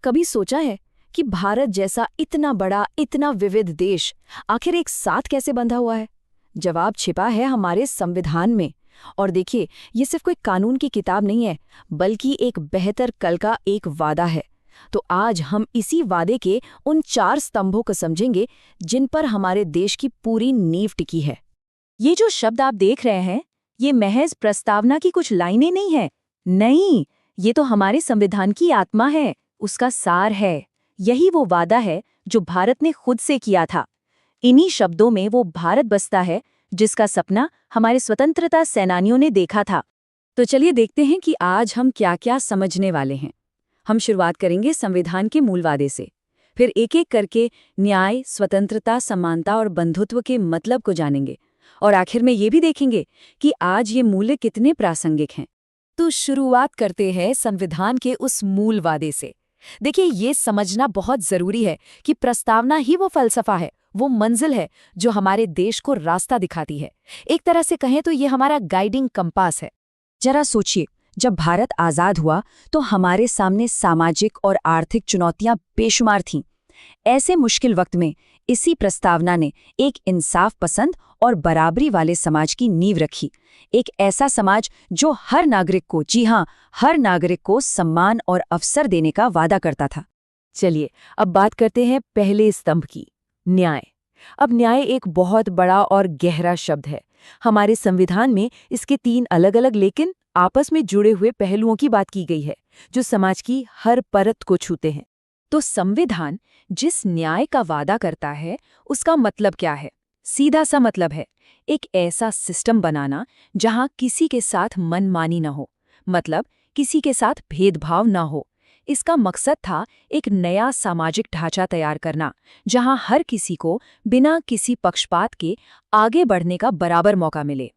कभी सोचा है कि भारत जैसा इतना बड़ा, इतना विविध देश आखिर एक साथ कैसे बंधा हुआ है? जवाब छिपा है हमारे संविधान में। और देखिए, ये सिर्फ कोई कानून की किताब नहीं है, बल्कि एक बेहतर कल का एक वादा है। तो आज हम इसी वादे के उन 4 स्तंभों को समझेंगे जिन पर हमारे देश की पूरी नींव टिकी है। ये जो शब्द आप देख रहे हैं, ये महज प्रस्तावना की कुछ लाइनें नहीं है। नहीं, ये तो हमारे संविधान की आत्मा है, उसका सार है। यही वो वादा है जो भारत ने खुद से किया था। इन्हीं शब्दों में वो भारत बसता है जिसका सपना हमारे स्वतंत्रता सेनानियों ने देखा था। तो चलिए देखते हैं कि आज हम क्या क्या समझने वाले हैं। हम शुरुआत करेंगे संविधान के मूल वादे से, फिर एक एक करके न्याय, स्वतंत्रता, समानता और बंधुत्व के मतलब को जानेंगे, और आखिर में ये भी देखेंगे कि आज ये मूल्य कितने प्रासंगिक हैं। तो शुरुआत करते हैं संविधान के उस मूल वादे से। देखिए, ये समझना बहुत जरूरी है कि प्रस्तावना ही वो फलसफा है, वो मंजिल है जो हमारे देश को रास्ता दिखाती है। एक तरह से कहें तो ये हमारा गाइडिंग कंपास है। जरा सोचिए, जब भारत आजाद हुआ तो हमारे सामने सामाजिक और आर्थिक चुनौतियां बेशुमार थीं। ऐसे मुश्किल वक्त में इसी प्रस्तावना ने एक इंसाफ पसंद और बराबरी वाले समाज की नींव रखी। एक ऐसा समाज जो हर नागरिक को, जी हाँ, हर नागरिक को सम्मान और अवसर देने का वादा करता था। चलिए अब बात करते हैं पहले स्तंभ की, न्याय। अब न्याय एक बहुत बड़ा और गहरा शब्द है। हमारे संविधान में इसके 3 अलग-अलग लेकिन आपस में जुड़े हुए पहलुओं की बात की गई है, जो समाज की हर परत को छूते हैं। तो संविधान जिस न्याय का वादा करता है, उसका मतलब क्या है? सीधा सा मतलब है एक ऐसा सिस्टम बनाना जहां किसी के साथ मनमानी न हो, मतलब किसी के साथ भेदभाव न हो। इसका मकसद था एक नया सामाजिक ढांचा तैयार करना, जहां हर किसी को बिना किसी पक्षपात के आगे बढ़ने का बराबर मौका मिले।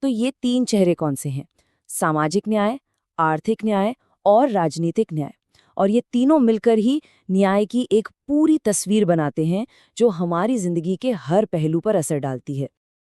तो ये 3 चेहरे कौन से हैं? सामाजिक न्याय, आर्थिक न्याय और राजनीतिक न्याय। और ये तीनों मिलकर ही न्याय की एक पूरी तस्वीर बनाते हैं जो हमारी जिंदगी के हर पहलू पर असर डालती है।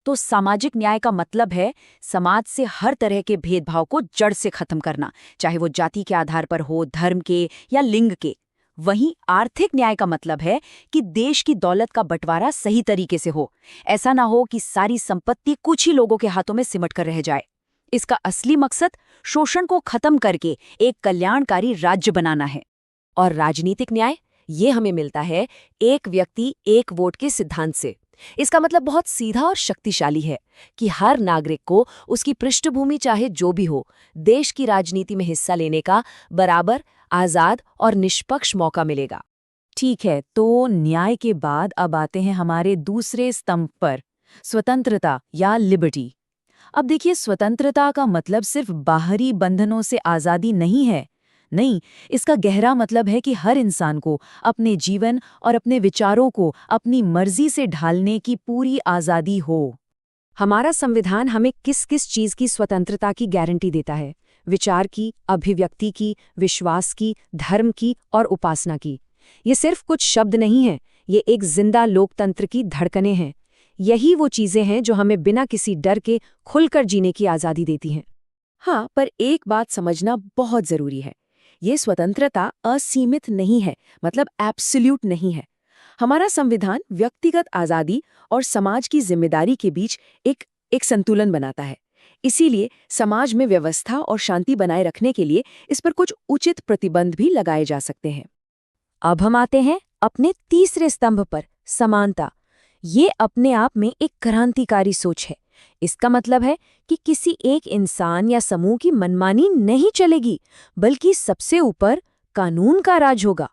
तो सामाजिक न्याय का मतलब है समाज से हर तरह के भेदभाव को जड़ से खत्म करना, चाहे वो जाति के आधार पर हो, धर्म के या लिंग के। वहीं आर्थिक न्याय का मतलब है कि देश की दौलत का बंटवारा सही तरीके से हो। ऐसा ना हो कि सारी संपत्ति कुछ ही लोगों के हाथों में सिमट कर रह जाए। इसका असली मकसद शोषण को खत्म करके एक कल्याणकारी राज्य बनाना है। और राजनीतिक न्याय, ये हमें मिलता है एक व्यक्ति एक वोट के सिद्धांत से। इसका मतलब बहुत सीधा और शक्तिशाली है कि हर नागरिक को उसकी पृष्ठभूमि चाहे जो भी हो, देश की राजनीति में हिस्सा लेने का बराबर, आजाद और निष्पक्ष मौका मिलेगा। ठीक है, तो न्याय के बाद अब आते हैं हमारे दूसरे स्तंभ पर, स्वतंत्रता या लिबर्टी। अब देखिए, स्वतंत्रता का मतलब सिर्फ बाहरी बंधनों से आज़ादी नहीं है। नहीं, इसका गहरा मतलब है कि हर इंसान को अपने जीवन और अपने विचारों को अपनी मर्जी से ढालने की पूरी आज़ादी हो। हमारा संविधान हमें किस किस चीज़ की स्वतंत्रता की गारंटी देता है? विचार की, अभिव्यक्ति की, विश्वास की, धर्म की और उपासना की। ये सिर्फ कुछ शब्द नहीं है, ये एक जिंदा लोकतंत्र की धड़कनें हैं। यही वो चीज़ें हैं जो हमें बिना किसी डर के खुलकर जीने की आज़ादी देती हैं। हाँ, पर एक बात समझना बहुत ज़रूरी है। ये स्वतंत्रता असीमित नहीं है, मतलब एब्सोल्यूट नहीं है। हमारा संविधान व्यक्तिगत आज़ादी और समाज की जिम्मेदारी के बीच एक संतुलन बनाता है। इसीलिए समाज में व्यवस्था और शांति बनाए रखने के लिए इस पर कुछ उचित प्रतिबंध भी लगाए जा सकते हैं। अब हम आते हैं अपने तीसरे स्तंभ पर, समानता। ये अपने आप में एक क्रांतिकारी सोच है। इसका मतलब है कि किसी एक इंसान या समूह की मनमानी नहीं चलेगी, बल्कि सबसे ऊपर कानून का राज होगा।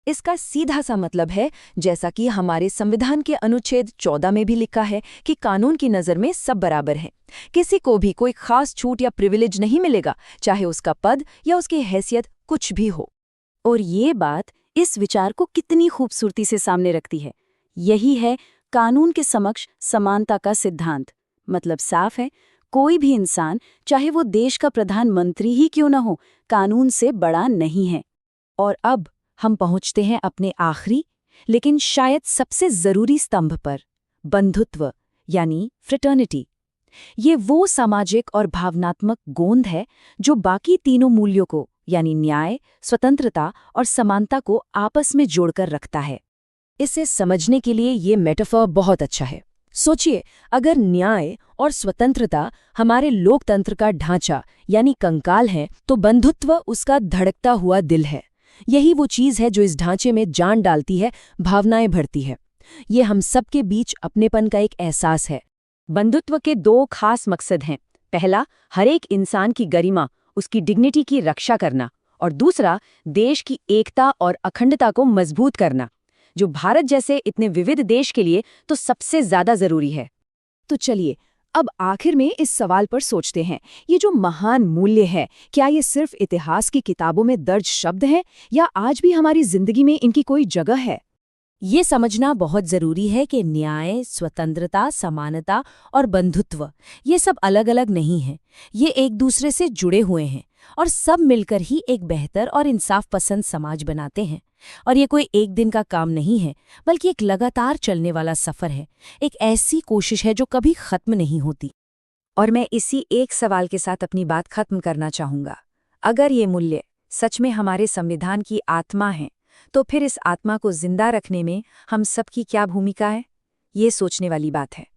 इसका सीधा सा मतलब है, जैसा कि हमारे संविधान के अनुच्छेद 14 में भी लिखा है, कि कानून की नज़र में सब बराबर हैं। किसी को भी कोई खास छूट या प्रिविलेज नहीं मिलेगा, चाहे उसका पद या उसकी हैसियत कुछ भी हो। और ये बात इस विचार को कितनी खूबसूरती से सामने रखती है। यही है कानून के समक्ष समानता का सिद्धांत। मतलब साफ है, कोई भी इंसान, चाहे वो देश का प्रधानमंत्री ही क्यों न हो, कानून से बड़ा नहीं है। और अब हम पहुंचते हैं अपने आखिरी लेकिन शायद सबसे जरूरी स्तंभ पर, बंधुत्व यानी फ्रेटर्निटी। ये वो सामाजिक और भावनात्मक गोंद है जो बाकी तीनों मूल्यों को, यानी न्याय, स्वतंत्रता और समानता को आपस में जोड़कर रखता है। इसे समझने के लिए ये मेटाफर बहुत अच्छा है। सोचिए, अगर न्याय और स्वतंत्रता हमारे लोकतंत्र का ढांचा यानी कंकाल है, तो बंधुत्व उसका धड़कता हुआ दिल है। यही वो चीज़ है जो इस ढांचे में जान डालती है, भावनाएं भरती है। ये हम सबके बीच अपनेपन का एक एहसास है। बंधुत्व के दो खास मकसद हैं। पहला, हर एक इंसान की गरिमा, उसकी डिग्निटी की रक्षा करना, और दूसरा, देश की एकता और अखंडता को मजबूत करना, जो भारत जैसे इतने विविध देश के लिए तो सबसे ज्यादा जरूरी है। तो चलिए, अब आखिर में इस सवाल पर सोचते हैं, ये जो महान मूल्य है, क्या ये सिर्फ इतिहास की किताबों में दर्ज शब्द हैं, या आज भी हमारी जिंदगी में इनकी कोई जगह है? ये समझना बहुत जरूरी है कि न्याय, स्वतंत्रता, समानता और बंधुत्व ये सब अलग अलग नहीं हैं। ये एक दूसरे से जुड़े हुए हैं और सब मिलकर ही एक बेहतर और इंसाफ पसंद समाज बनाते हैं। और ये कोई एक दिन का काम नहीं है, बल्कि एक लगातार चलने वाला सफर है, एक ऐसी कोशिश है जो कभी खत्म नहीं होती। और मैं इसी एक सवाल के साथ अपनी बात खत्म करना चाहूँगा। अगर ये मूल्य सच में हमारे संविधान की आत्मा हैं, तो फिर इस आत्मा को जिंदा रखने में हम सबकी क्या भूमिका है? ये सोचने वाली बात है।